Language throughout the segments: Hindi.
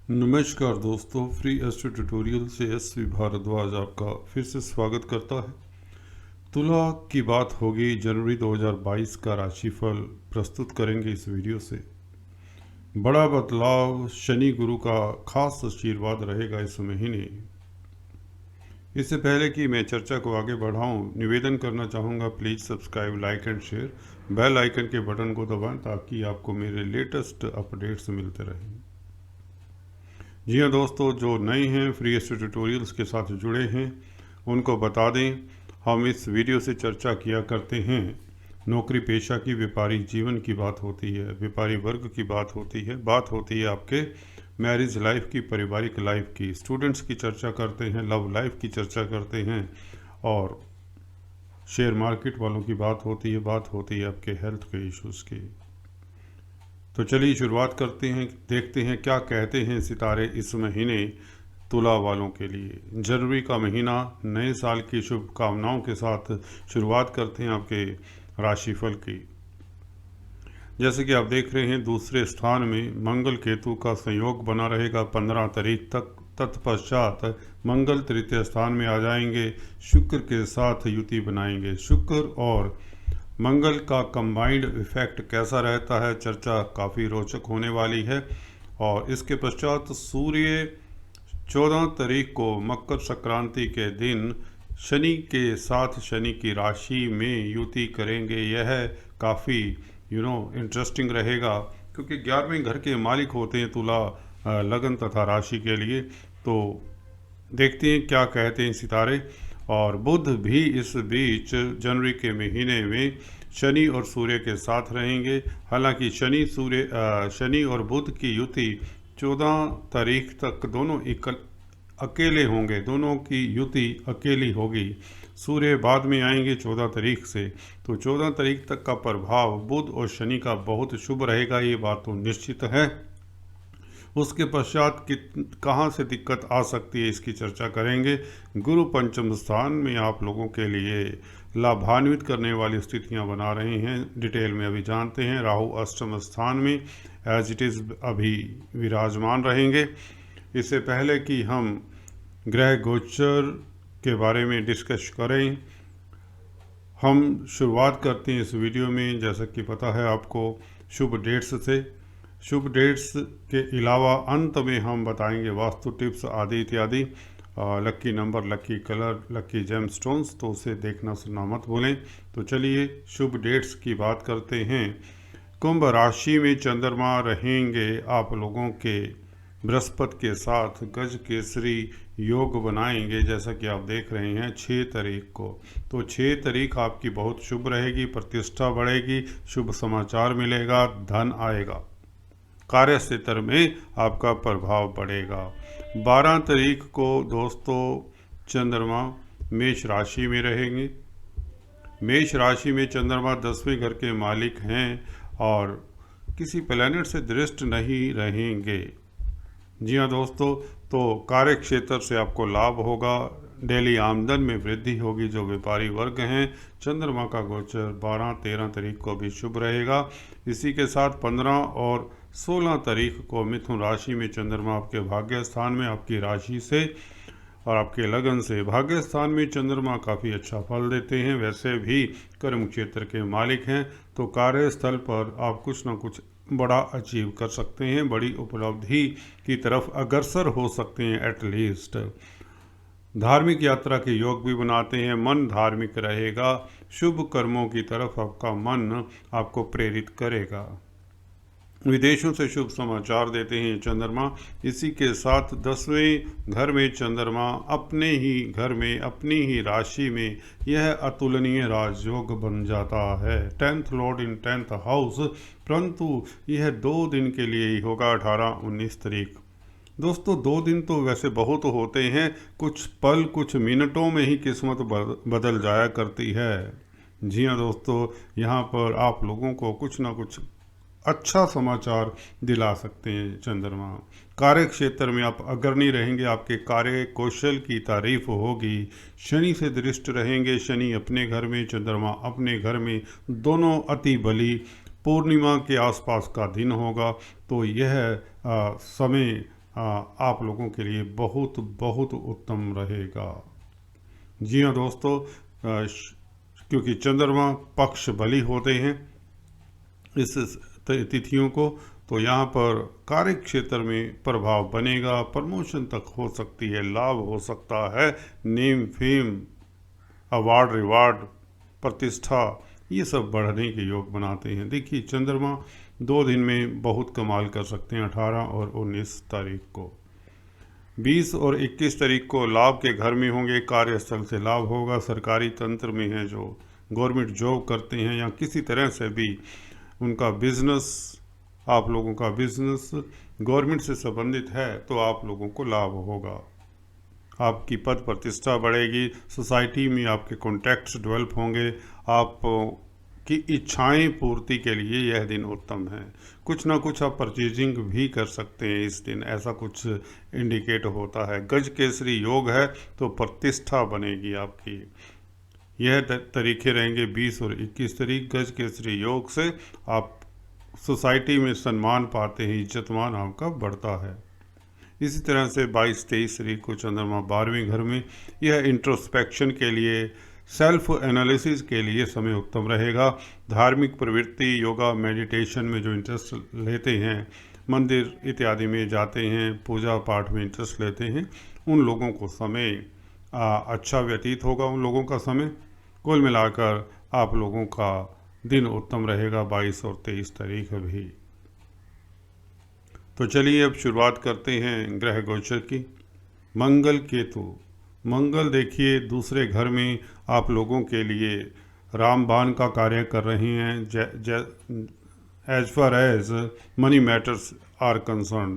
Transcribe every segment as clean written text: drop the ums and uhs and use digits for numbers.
नमस्कार दोस्तों, फ्री एस्ट्रो ट्यूटोरियल से एस.वी. भारद्वाज आपका फिर से स्वागत करता है। तुला की बात होगी। जनवरी 2022 का राशिफल प्रस्तुत करेंगे इस वीडियो से। बड़ा बदलाव, शनि गुरु का खास आशीर्वाद रहेगा इस महीने। इससे पहले कि मैं चर्चा को आगे बढ़ाऊं, निवेदन करना चाहूँगा, please subscribe, like and share, bell icon के बटन को दबाएं ताकि आपको मेरे लेटेस्ट अपडेट्स मिलते रहें। जी हाँ दोस्तों, जो नए हैं फ्री एस्ट्रो ट्यूटोरियल्स के साथ जुड़े हैं उनको बता दें, हम इस वीडियो से चर्चा किया करते हैं नौकरी पेशा की, व्यापारिक जीवन की बात होती है, व्यापारी वर्ग की बात होती है आपके मैरिज लाइफ की, पारिवारिक लाइफ की, स्टूडेंट्स की चर्चा करते हैं, लव लाइफ की चर्चा करते हैं, और शेयर मार्केट वालों की बात होती है आपके हेल्थ के इश्यूज़ की। तो चलिए शुरुआत करते हैं, देखते हैं क्या कहते हैं सितारे इस महीने तुला वालों के लिए। जनवरी का महीना नए साल की शुभकामनाओं के साथ शुरुआत करते हैं आपके राशिफल की। जैसे कि आप देख रहे हैं, दूसरे स्थान में मंगल केतु का संयोग बना रहेगा 15 तारीख तक। तत्पश्चात मंगल तृतीय स्थान में आ जाएंगे, शुक्र के साथ युति बनाएंगे। शुक्र और मंगल का कंबाइंड इफेक्ट कैसा रहता है, चर्चा काफ़ी रोचक होने वाली है। और इसके पश्चात सूर्य 14 तारीख को मकर संक्रांति के दिन शनि के साथ शनि की राशि में युति करेंगे। यह काफ़ी इंटरेस्टिंग रहेगा, क्योंकि 11वें घर के मालिक होते हैं तुला लगन तथा राशि के लिए। तो देखते हैं क्या कहते हैं सितारे। और बुध भी इस बीच जनवरी के महीने में शनि और सूर्य के साथ रहेंगे। हालांकि शनि और बुध की युति 14 तारीख तक दोनों अकेले होंगे, दोनों की युति अकेली होगी। सूर्य बाद में आएंगे 14 तारीख से। तो 14 तारीख तक का प्रभाव बुध और शनि का बहुत शुभ रहेगा, ये बात तो निश्चित है। उसके पश्चात कहाँ से दिक्कत आ सकती है, इसकी चर्चा करेंगे। गुरु पंचम स्थान में आप लोगों के लिए लाभान्वित करने वाली स्थितियां बना रहे हैं, डिटेल में अभी जानते हैं। राहु अष्टम स्थान में एज इट इज़ अभी विराजमान रहेंगे। इससे पहले कि हम ग्रह गोचर के बारे में डिस्कस करें, हम शुरुआत करते हैं इस वीडियो में, जैसा कि पता है आपको, शुभ डेट्स से। शुभ डेट्स के अलावा अंत में हम बताएंगे वास्तु टिप्स आदि इत्यादि, लक्की नंबर, लक्की कलर, लक्की जेम स्टोन्स, तो उसे देखना सुनना मत भूलें। तो चलिए शुभ डेट्स की बात करते हैं। कुंभ राशि में चंद्रमा रहेंगे आप लोगों के बृहस्पति के साथ, गज केसरी योग बनाएंगे, जैसा कि आप देख रहे हैं 6 तारीख को। तो 6 तारीख आपकी बहुत शुभ रहेगी, प्रतिष्ठा बढ़ेगी, शुभ समाचार मिलेगा, धन आएगा, कार्य क्षेत्र में आपका प्रभाव बढ़ेगा। 12 तारीख को दोस्तों चंद्रमा मेष राशि में रहेंगे। मेष राशि में चंद्रमा 10वें घर के मालिक हैं और किसी प्लैनेट से दृष्ट नहीं रहेंगे। जी हाँ दोस्तों, तो कार्य क्षेत्र से आपको लाभ होगा, डेली आमदन में वृद्धि होगी। जो व्यापारी वर्ग हैं, चंद्रमा का गोचर 12-13 तारीख को भी शुभ रहेगा। इसी के साथ 15 और 16 तारीख को मिथुन राशि में चंद्रमा आपके भाग्य स्थान में, आपकी राशि से और आपके लगन से। भाग्य स्थान में चंद्रमा काफ़ी अच्छा फल देते हैं, वैसे भी कर्म क्षेत्र के मालिक हैं। तो कार्यस्थल पर आप कुछ ना कुछ बड़ा अचीव कर सकते हैं, बड़ी उपलब्धि की तरफ अग्रसर हो सकते हैं एटलीस्ट। धार्मिक यात्रा के योग भी बनाते हैं, मन धार्मिक रहेगा, शुभ कर्मों की तरफ आपका मन आपको प्रेरित करेगा। विदेशों से शुभ समाचार देते हैं चंद्रमा। इसी के साथ 10वें घर में चंद्रमा अपने ही घर में, अपनी ही राशि में, यह अतुलनीय राजयोग बन जाता है। 10th लॉर्ड इन 10th हाउस, परंतु यह 2 दिन के लिए ही होगा, 18-19 तारीख। दोस्तों 2 दिन तो वैसे बहुत होते हैं, कुछ पल कुछ मिनटों में ही किस्मत बदल जाया करती है। जी हाँ दोस्तों, यहाँ पर आप लोगों को कुछ ना कुछ अच्छा समाचार दिला सकते हैं चंद्रमा। कार्य क्षेत्र में आप अग्रणी रहेंगे, आपके कार्य कौशल की तारीफ होगी। शनि से दृष्ट रहेंगे, शनि अपने घर में, चंद्रमा अपने घर में, दोनों अति बली। पूर्णिमा के आसपास का दिन होगा, तो यह समय आप लोगों के लिए बहुत बहुत उत्तम रहेगा। जी हाँ दोस्तों, क्योंकि चंद्रमा पक्ष बली होते हैं इस तिथियों को, तो यहाँ पर कार्य क्षेत्र में प्रभाव बनेगा, प्रमोशन तक हो सकती है, लाभ हो सकता है, नेम फेम अवार्ड रिवार्ड प्रतिष्ठा ये सब बढ़ने के योग बनाते हैं। देखिए चंद्रमा 2 दिन में बहुत कमाल कर सकते हैं, 18 और 19 तारीख को। 20 और 21 तारीख को लाभ के घर में होंगे, कार्यस्थल से लाभ होगा। सरकारी तंत्र में हैं जो गवर्नमेंट जॉब करते हैं या किसी तरह से भी उनका बिजनेस, आप लोगों का बिजनेस गवर्नमेंट से संबंधित है तो आप लोगों को लाभ होगा। आपकी पद प्रतिष्ठा बढ़ेगी, सोसाइटी में आपके कॉन्टैक्ट्स डेवलप होंगे, आप की इच्छाएं पूर्ति के लिए यह दिन उत्तम है। कुछ ना कुछ आप परचेजिंग भी कर सकते हैं इस दिन, ऐसा कुछ इंडिकेट होता है। गज केसरी योग है तो प्रतिष्ठा बनेगी आपकी। यह तरीके रहेंगे 20 और 21 तारीख। गज केसरी योग से आप सोसाइटी में सम्मान पाते हैं, इज्जतमान आपका बढ़ता है। इसी तरह से 22-23 तारीख को चंद्रमा 12वें घर में, यह इंट्रोस्पेक्शन के लिए, सेल्फ एनालिसिस के लिए समय उत्तम रहेगा। धार्मिक प्रवृत्ति, योगा मेडिटेशन में जो इंटरेस्ट लेते हैं, मंदिर इत्यादि में जाते हैं, पूजा पाठ में इंटरेस्ट लेते हैं, उन लोगों को समय अच्छा व्यतीत होगा, उन लोगों का समय। कुल मिलाकर आप लोगों का दिन उत्तम रहेगा 22 और 23 तारीख भी। तो चलिए अब शुरुआत करते हैं ग्रह गोचर की। मंगल केतु। मंगल देखिए दूसरे घर में आप लोगों के लिए रामबाण का कार्य कर रहे हैं as far as money matters are concern.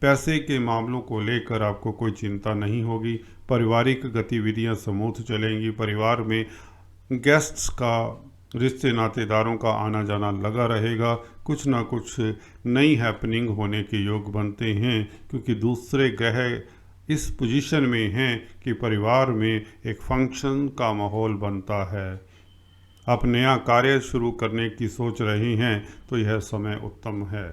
पैसे के मामलों को लेकर आपको कोई चिंता नहीं होगी। पारिवारिक गतिविधियां समूथ चलेंगी। परिवार में गेस्ट्स का, रिश्ते नातेदारों का आना जाना लगा रहेगा। कुछ ना कुछ नई हैपनिंग होने के योग बनते हैं, क्योंकि दूसरे ग्रह इस पोजीशन में हैं कि परिवार में एक फंक्शन का माहौल बनता है। आप नया कार्य शुरू करने की सोच रहे हैं तो यह समय उत्तम है।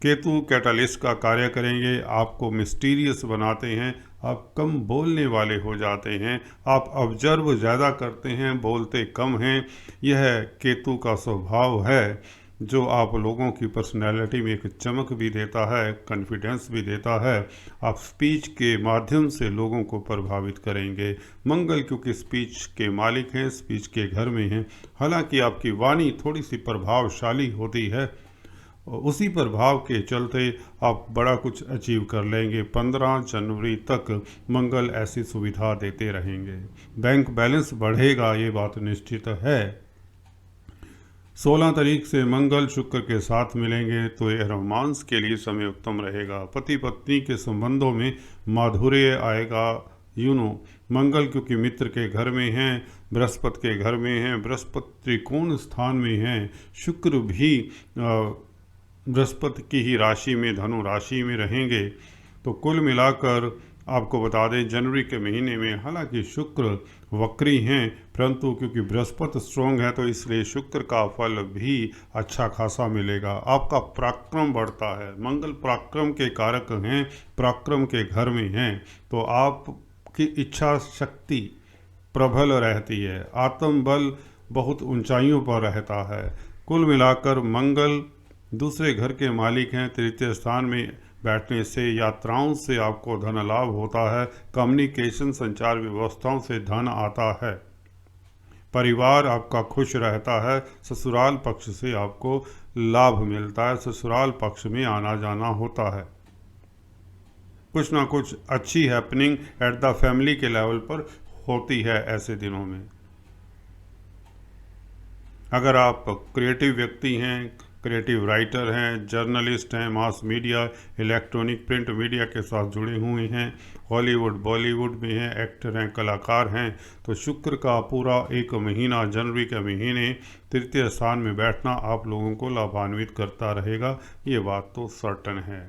केतु कैटालिस्ट का कार्य करेंगे, आपको मिस्टीरियस बनाते हैं, आप कम बोलने वाले हो जाते हैं, आप ऑब्जर्व ज़्यादा करते हैं, बोलते कम हैं। यह केतु का स्वभाव है जो आप लोगों की पर्सनैलिटी में एक चमक भी देता है, कॉन्फिडेंस भी देता है। आप स्पीच के माध्यम से लोगों को प्रभावित करेंगे। मंगल क्योंकि स्पीच के मालिक हैं, स्पीच के घर में हैं, हालांकि आपकी वाणी थोड़ी सी प्रभावशाली होती है, उसी प्रभाव के चलते आप बड़ा कुछ अचीव कर लेंगे। 15 जनवरी तक मंगल ऐसी सुविधा देते रहेंगे। बैंक बैलेंस बढ़ेगा, ये बात निश्चित है। 16 तारीख से मंगल शुक्र के साथ मिलेंगे तो यह रोमांस के लिए समय उत्तम रहेगा। पति पत्नी के संबंधों में माधुर्य आएगा। मंगल क्योंकि मित्र के घर में हैं, बृहस्पति के घर में हैं, बृहस्पति त्रिकोण स्थान में हैं, शुक्र भी बृहस्पति की ही राशि में, धनु राशि में रहेंगे। तो कुल मिलाकर आपको बता दें जनवरी के महीने में हालांकि शुक्र वक्री हैं, परंतु क्योंकि बृहस्पति स्ट्रॉन्ग है तो इसलिए शुक्र का फल भी अच्छा खासा मिलेगा। आपका पराक्रम बढ़ता है। मंगल पराक्रम के कारक हैं, पराक्रम के घर में हैं, तो आपकी इच्छा शक्ति प्रबल रहती है, आत्मबल बहुत ऊंचाइयों पर रहता है। कुल मिलाकर मंगल दूसरे घर के मालिक हैं। तृतीय स्थान में बैठने से यात्राओं से आपको धन लाभ होता है। कम्युनिकेशन, संचार व्यवस्थाओं से धन आता है। परिवार आपका खुश रहता है। ससुराल पक्ष से आपको लाभ मिलता है, ससुराल पक्ष में आना जाना होता है। कुछ ना कुछ अच्छी हैपनिंग एट द फैमिली के लेवल पर होती है ऐसे दिनों में। अगर आप क्रिएटिव व्यक्ति हैं, क्रिएटिव राइटर हैं, जर्नलिस्ट हैं, mass media, electronic print media के साथ जुड़े हुए हैं, हॉलीवुड बॉलीवुड में हैं, एक्टर हैं, कलाकार हैं, तो शुक्र का पूरा एक महीना जनवरी के महीने तृतीय स्थान में बैठना आप लोगों को लाभान्वित करता रहेगा। ये बात तो सर्टन है।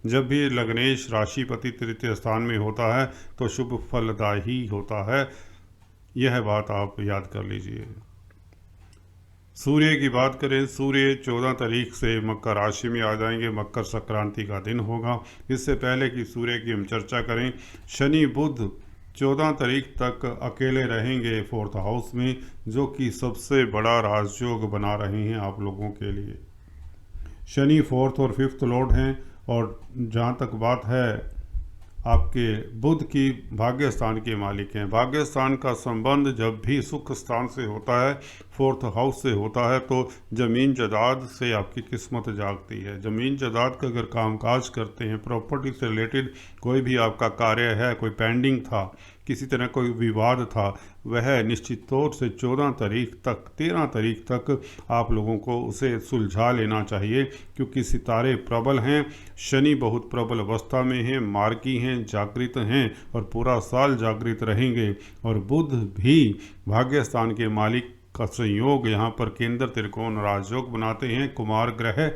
जब भी लग्नेश राशिपति तृतीय स्थान में होता है तो शुभ फलदायी होता है, यह बात आप याद कर लीजिए। सूर्य की बात करें, सूर्य 14 तारीख से मकर राशि में आ जाएंगे। मकर संक्रांति का दिन होगा। इससे पहले कि सूर्य की हम चर्चा करें, शनि बुध 14 तारीख तक अकेले रहेंगे फोर्थ हाउस में, जो कि सबसे बड़ा राजयोग बना रहे हैं आप लोगों के लिए। शनि फोर्थ और फिफ्थ लॉर्ड हैं। और जहाँ तक बात है आपके बुध की, भाग्य स्थान के मालिक हैं। भाग्य स्थान का संबंध जब भी सुख स्थान से होता है, फोर्थ हाउस से होता है, तो ज़मीन जायदाद से आपकी किस्मत जागती है। ज़मीन जायदाद का अगर कामकाज करते हैं, प्रॉपर्टी से रिलेटेड कोई भी आपका कार्य है, कोई पेंडिंग था, किसी तरह कोई विवाद था, वह निश्चित तौर से 14 तारीख तक, 13 तारीख तक आप लोगों को उसे सुलझा लेना चाहिए, क्योंकि सितारे प्रबल हैं। शनि बहुत प्रबल अवस्था में हैं, मार्गी हैं, जागृत हैं और पूरा साल जागृत रहेंगे। और बुध भी भाग्य स्थान के मालिक का संयोग यहाँ पर केंद्र त्रिकोण राजयोग बनाते हैं, कुमार ग्रह।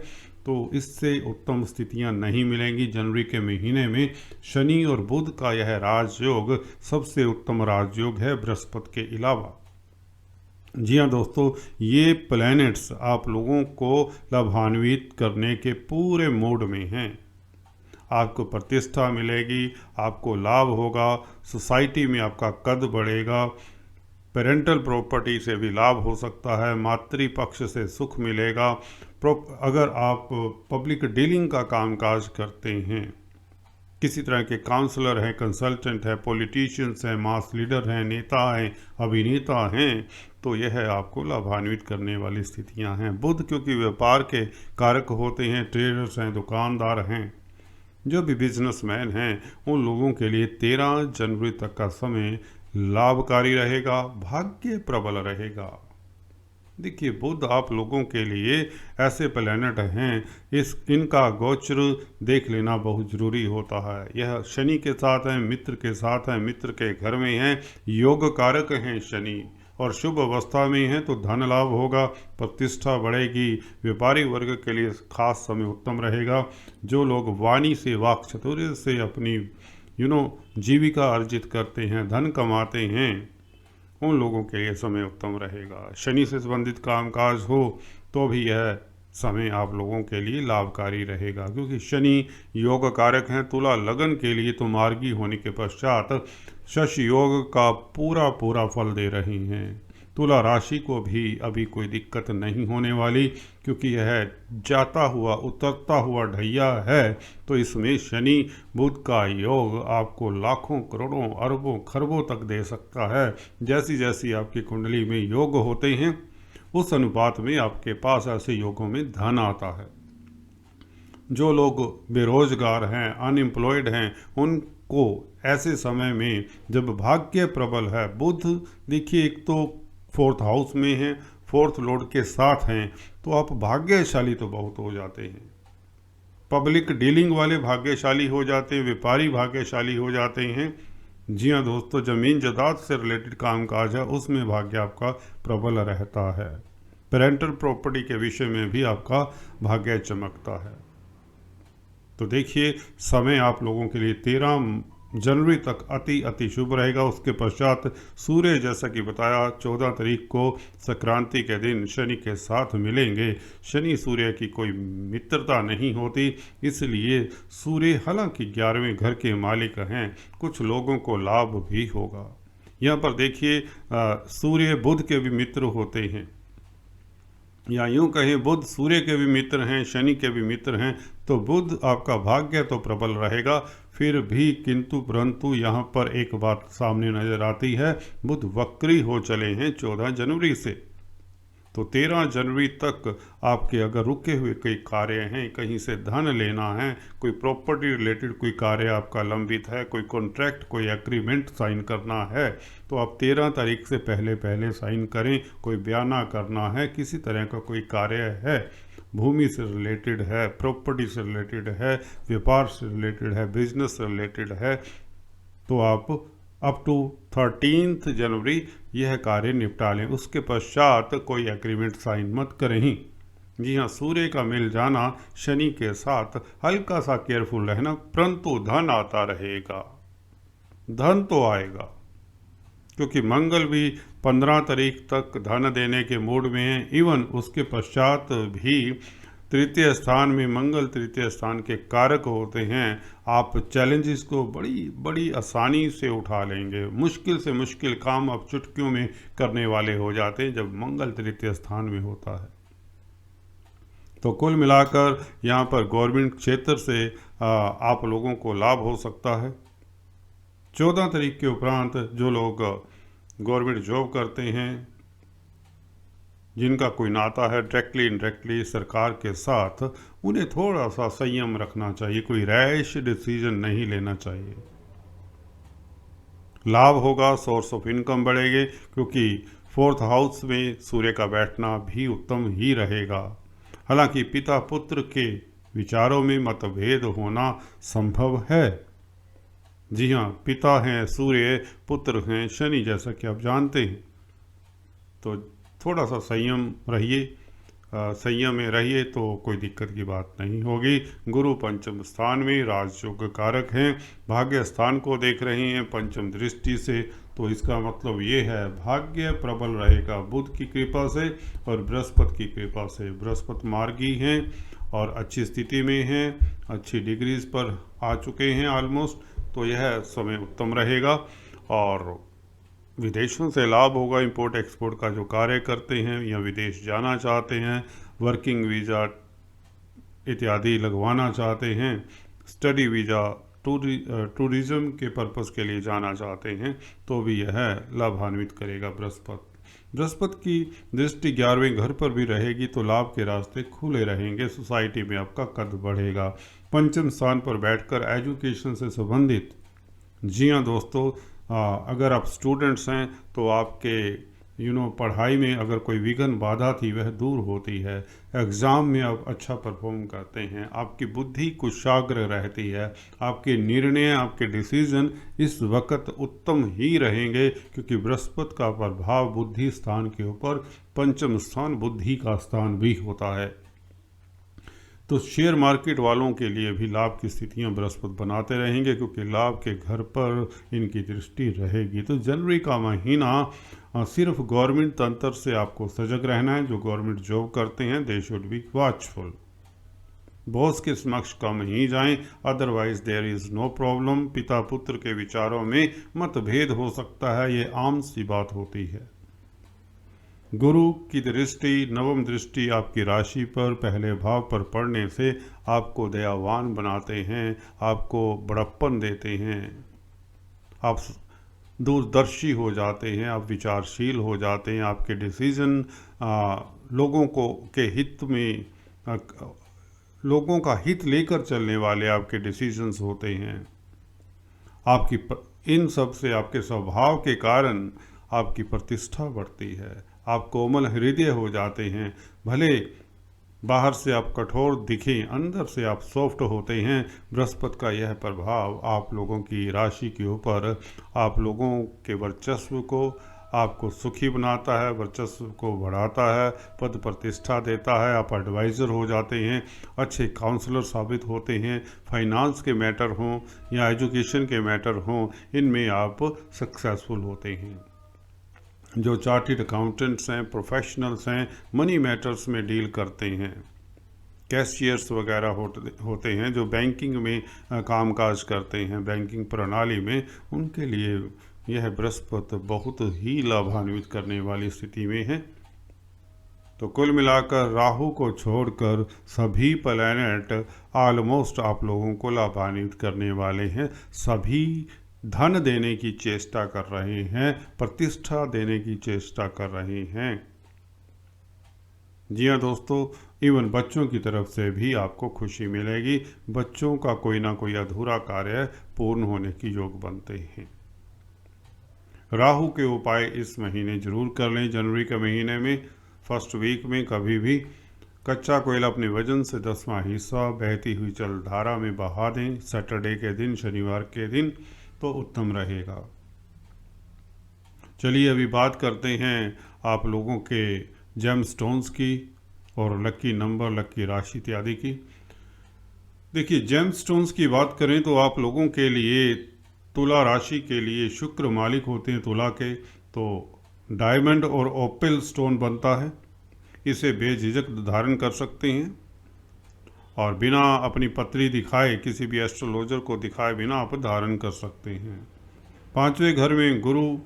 तो इससे उत्तम स्थितियां नहीं मिलेंगी। जनवरी के महीने में शनि और बुध का यह राजयोग सबसे उत्तम राजयोग है, बृहस्पति के अलावा। जी हाँ दोस्तों, ये प्लैनेट्स आप लोगों को लाभान्वित करने के पूरे मूड में हैं। आपको प्रतिष्ठा मिलेगी, आपको लाभ होगा, सोसाइटी में आपका कद बढ़ेगा, पेरेंटल प्रॉपर्टी से भी लाभ हो सकता है, मातृपक्ष से सुख मिलेगा। अगर आप पब्लिक डीलिंग का कामकाज करते हैं, किसी तरह के काउंसलर हैं, कंसल्टेंट हैं, पॉलिटिशियंस हैं, मास लीडर हैं, नेता हैं, अभिनेता हैं, तो यह आपको लाभान्वित करने वाली स्थितियां हैं। बुध क्योंकि व्यापार के कारक होते हैं, ट्रेडर्स हैं, दुकानदार हैं, जो भी बिजनेसमैन हैं, उन लोगों के लिए 13 जनवरी तक का समय लाभकारी रहेगा, भाग्य प्रबल रहेगा। देखिए, बुध आप लोगों के लिए ऐसे प्लैनेट हैं, इनका गोचर देख लेना बहुत ज़रूरी होता है। यह शनि के साथ है, मित्र के साथ है, मित्र के घर में हैं, योग कारक हैं शनि, और शुभ अवस्था में हैं, तो धन लाभ होगा, प्रतिष्ठा बढ़ेगी। व्यापारी वर्ग के लिए खास समय उत्तम रहेगा। जो लोग वाणी से, वाक चातुर्य से अपनी जीविका अर्जित करते हैं, धन कमाते हैं, उन लोगों के लिए समय उत्तम रहेगा। शनि से संबंधित कामकाज हो तो भी यह समय आप लोगों के लिए लाभकारी रहेगा, क्योंकि शनि योग कारक हैं। तुला लगन के लिए तो मार्गी होने के पश्चात शशि योग का पूरा फल दे रही हैं। तुला राशि को भी अभी कोई दिक्कत नहीं होने वाली, क्योंकि यह जाता हुआ उतरता हुआ ढैया है। तो इसमें शनि बुध का योग आपको लाखों करोड़ों अरबों खरबों तक दे सकता है। जैसी जैसी आपकी कुंडली में योग होते हैं, उस अनुपात में आपके पास ऐसे योगों में धन आता है। जो लोग बेरोजगार हैं, अनएम्प्लॉयड हैं, उनको ऐसे समय में जब भाग्य प्रबल है, बुध देखिए एक तो फोर्थ हाउस में हैं, फोर्थ लॉर्ड के साथ हैं, तो आप भाग्यशाली तो बहुत हो जाते हैं। पब्लिक डीलिंग वाले भाग्यशाली हो जाते हैं, व्यापारी भाग्यशाली हो जाते हैं। जी हाँ दोस्तों, जमीन जायदाद से रिलेटेड कामकाज है, उसमें भाग्य आपका प्रबल रहता है। पेरेंटल प्रॉपर्टी के विषय में भी आपका भाग्य चमकता है। तो देखिए, समय आप लोगों के लिए 13 जनवरी तक अति शुभ रहेगा। उसके पश्चात सूर्य, जैसा कि बताया, 14 तारीख को संक्रांति के दिन शनि के साथ मिलेंगे। शनि सूर्य की कोई मित्रता नहीं होती, इसलिए सूर्य हालांकि 11वें घर के मालिक हैं, कुछ लोगों को लाभ भी होगा। यहाँ पर देखिए, सूर्य बुध के भी मित्र होते हैं, या यूँ कहें बुध सूर्य के भी मित्र हैं, शनि के भी मित्र हैं। तो बुध आपका भाग्य तो प्रबल रहेगा, फिर भी किंतु परंतु यहाँ पर एक बात सामने नजर आती है, बुध वक्री हो चले हैं 14 जनवरी से। तो 13 जनवरी तक आपके अगर रुके हुए कोई कार्य हैं, कहीं से धन लेना है, कोई प्रॉपर्टी रिलेटेड कोई कार्य आपका लंबित है, कोई कॉन्ट्रैक्ट, कोई एग्रीमेंट साइन करना है, तो आप 13 तारीख से पहले साइन करें। कोई बयाना करना है, किसी तरह का कोई कार्य है, भूमि से रिलेटेड है, प्रॉपर्टी से रिलेटेड है, व्यापार से रिलेटेड है, बिजनेस से रिलेटेड है, तो आप अप टू 13 जनवरी यह कार्य निपटा लें। उसके पश्चात कोई एग्रीमेंट साइन मत करें ही। जी हाँ, सूर्य का मिल जाना शनि के साथ, हल्का सा केयरफुल रहना, परंतु धन आता रहेगा, धन तो आएगा। क्योंकि मंगल भी 15 तारीख तक धन देने के मूड में है। इवन उसके पश्चात भी तृतीय स्थान में मंगल तृतीय स्थान के कारक होते हैं। आप चैलेंजेस को बड़ी बड़ी आसानी से उठा लेंगे। मुश्किल से मुश्किल काम आप चुटकियों में करने वाले हो जाते हैं जब मंगल तृतीय स्थान में होता है। तो कुल मिलाकर यहाँ पर गवर्नमेंट क्षेत्र से आप लोगों को लाभ हो सकता है। 14 तारीख के उपरांत जो लोग गवर्नमेंट जॉब करते हैं, जिनका कोई नाता है डायरेक्टली इनडायरेक्टली सरकार के साथ, उन्हें थोड़ा सा संयम रखना चाहिए। कोई रैश डिसीजन नहीं लेना चाहिए। लाभ होगा, सोर्स ऑफ इनकम बढ़ेगी, क्योंकि 4th हाउस में सूर्य का बैठना भी उत्तम ही रहेगा। हालांकि पिता पुत्र के विचारों में मतभेद होना संभव है। जी हाँ, पिता हैं सूर्य, पुत्र हैं शनि, जैसा कि आप जानते हैं। तो थोड़ा सा संयम रहिए, संयम में रहिए तो कोई दिक्कत की बात नहीं होगी। गुरु पंचम स्थान में राजयोग कारक हैं, भाग्य स्थान को देख रहे हैं पंचम दृष्टि से, तो इसका मतलब ये है भाग्य प्रबल रहेगा बुध की कृपा से और बृहस्पति की कृपा से। बृहस्पति मार्गी हैं और अच्छी स्थिति में हैं, अच्छी डिग्रीज पर आ चुके हैं ऑलमोस्ट, तो यह समय उत्तम रहेगा। और विदेशों से लाभ होगा। इंपोर्ट एक्सपोर्ट का जो कार्य करते हैं या विदेश जाना चाहते हैं, वर्किंग वीज़ा इत्यादि लगवाना चाहते हैं, स्टडी वीज़ा, टूरिज़्म के पर्पज़ के लिए जाना चाहते हैं, तो भी यह लाभान्वित करेगा बृहस्पति की दृष्टि 11वें घर पर भी रहेगी तो लाभ के रास्ते खुले रहेंगे। सोसाइटी में आपका कद बढ़ेगा। पंचम स्थान पर बैठकर एजुकेशन से संबंधित, जी हाँ दोस्तों, अगर आप स्टूडेंट्स हैं तो आपके पढ़ाई में अगर कोई विघ्न बाधा थी वह दूर होती है। एग्ज़ाम में आप अच्छा परफॉर्म करते हैं, आपकी बुद्धि कुशाग्र रहती है, आपके निर्णय, आपके डिसीजन इस वक्त उत्तम ही रहेंगे, क्योंकि बृहस्पति का प्रभाव बुद्धि स्थान के ऊपर पंचम स्थान बुद्धि का स्थान भी होता है। तो शेयर मार्केट वालों के लिए भी लाभ की स्थितियां बृहस्पति बनाते रहेंगे, क्योंकि लाभ के घर पर इनकी दृष्टि रहेगी। तो जनवरी का महीना सिर्फ गवर्नमेंट तंत्र से आपको सजग रहना है। जो गवर्नमेंट जॉब करते हैं they should be watchful. Boss के समक्ष कम ही जाएं, otherwise there is no problem. पिता पुत्र के विचारों में मतभेद हो सकता है, ये आम सी बात होती है। गुरु की दृष्टि, नवम दृष्टि आपकी राशि पर पहले भाव पर पड़ने से आपको दयावान बनाते हैं, आपको बड़प्पन देते हैं, आप दूरदर्शी हो जाते हैं, आप विचारशील हो जाते हैं। आपके डिसीजन लोगों को के हित में, लोगों का हित लेकर चलने वाले आपके डिसीजंस होते हैं। आपकी इन सब से, आपके स्वभाव के कारण आपकी प्रतिष्ठा बढ़ती है, आप कोमल हृदय हो जाते हैं। भले बाहर से आप कठोर दिखें, अंदर से आप सॉफ्ट होते हैं। बृहस्पति का यह प्रभाव आप लोगों की राशि के ऊपर, आप लोगों के वर्चस्व को, आपको सुखी बनाता है, वर्चस्व को बढ़ाता है, पद प्रतिष्ठा देता है, आप एडवाइज़र हो जाते हैं, अच्छे काउंसलर साबित होते हैं। फाइनेंस के मैटर हों या एजुकेशन के मैटर हों, इनमें आप सक्सेसफुल होते हैं। जो चार्टर्ड अकाउंटेंट्स हैं, प्रोफेशनल्स हैं, मनी मैटर्स में डील करते हैं, कैशियर्स वगैरह होते हैं, जो बैंकिंग में कामकाज करते हैं, बैंकिंग प्रणाली में, उनके लिए यह बृहस्पति बहुत ही लाभान्वित करने वाली स्थिति में है। तो कुल मिलाकर राहु को छोड़कर सभी प्लैनेट ऑलमोस्ट आप लोगों को लाभान्वित करने वाले हैं। सभी धन देने की चेष्टा कर रहे हैं, प्रतिष्ठा देने की चेष्टा कर रहे हैं। जी हाँ दोस्तों, इवन बच्चों की तरफ से भी आपको खुशी मिलेगी। बच्चों का कोई ना कोई अधूरा कार्य पूर्ण होने की योग बनते हैं। राहु के उपाय इस महीने जरूर कर लें। जनवरी के महीने में फर्स्ट वीक में कभी भी कच्चा कोयला अपने वजन से 10वां हिस्सा बहती हुई जलधारा में बहा दें। सैटरडे के दिन, शनिवार के दिन, तो उत्तम रहेगा। चलिए अभी बात करते हैं आप लोगों के जेम स्टोन्स की और लकी नंबर, लकी राशि इत्यादि की। देखिए, जेम स्टोन्स की बात करें तो आप लोगों के लिए तुला राशि के लिए शुक्र मालिक होते हैं तुला के, तो डायमंड और ओपल स्टोन बनता है। इसे बेझिझक धारण कर सकते हैं और बिना अपनी पत्री दिखाए, किसी भी एस्ट्रोलॉजर को दिखाए बिना आप धारण कर सकते हैं। 5वें घर में गुरु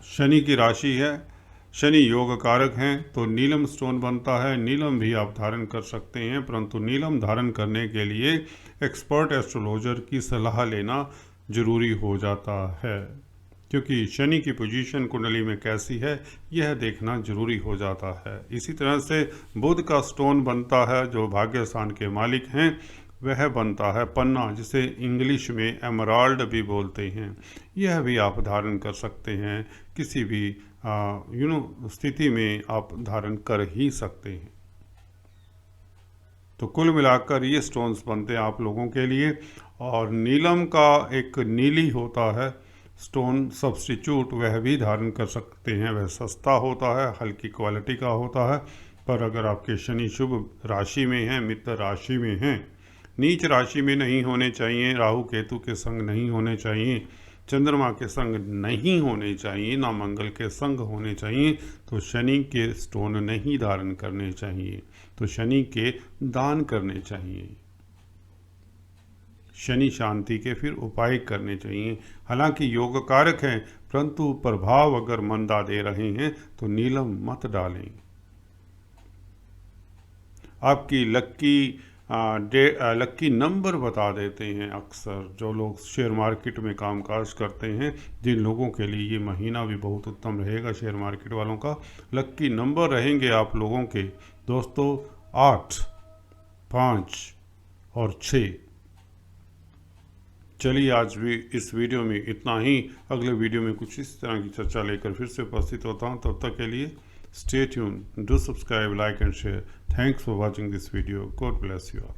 शनि की राशि है, शनि योग कारक हैं, तो नीलम स्टोन बनता है। नीलम भी आप धारण कर सकते हैं, परंतु नीलम धारण करने के लिए एक्सपर्ट एस्ट्रोलॉजर की सलाह लेना जरूरी हो जाता है, क्योंकि शनि की पोजीशन कुंडली में कैसी है यह देखना जरूरी हो जाता है। इसी तरह से बुध का स्टोन बनता है, जो भाग्य स्थान के मालिक हैं, वह बनता है पन्ना, जिसे इंग्लिश में एमराल्ड भी बोलते हैं। यह भी आप धारण कर सकते हैं, किसी भी स्थिति में आप धारण कर ही सकते हैं। तो कुल मिलाकर ये स्टोन्स बनते हैं आप लोगों के लिए। और नीलम का एक नीली होता है स्टोन सब्स्टिट्यूट, वह भी धारण कर सकते हैं। वह सस्ता होता है, हल्की क्वालिटी का होता है, पर अगर आपके शनि शुभ राशि में हैं, मित्र राशि में हैं, नीच राशि में नहीं होने चाहिए, राहु केतु के संग नहीं होने चाहिए, चंद्रमा के संग नहीं होने चाहिए, ना मंगल के संग होने चाहिए, तो शनि के स्टोन नहीं धारण करने चाहिए, तो शनि के दान करने चाहिए, शनि शांति के फिर उपाय करने चाहिए। हालांकि योग कारक हैं, परंतु प्रभाव अगर मंदा दे रहे हैं तो नीलम मत डालें। आपकी लक्की नंबर बता देते हैं अक्सर जो लोग शेयर मार्केट में कामकाज करते हैं, जिन लोगों के लिए ये महीना भी बहुत उत्तम रहेगा शेयर मार्केट वालों का। लक्की नंबर रहेंगे आप लोगों के दोस्तों 8, 5 और 6। चलिए आज भी इस वीडियो में इतना ही। अगले वीडियो में कुछ इस तरह की चर्चा लेकर फिर से उपस्थित होता हूँ। तब तक के लिए stay tune, do subscribe, like and share. Thanks for watching this video. God bless you all.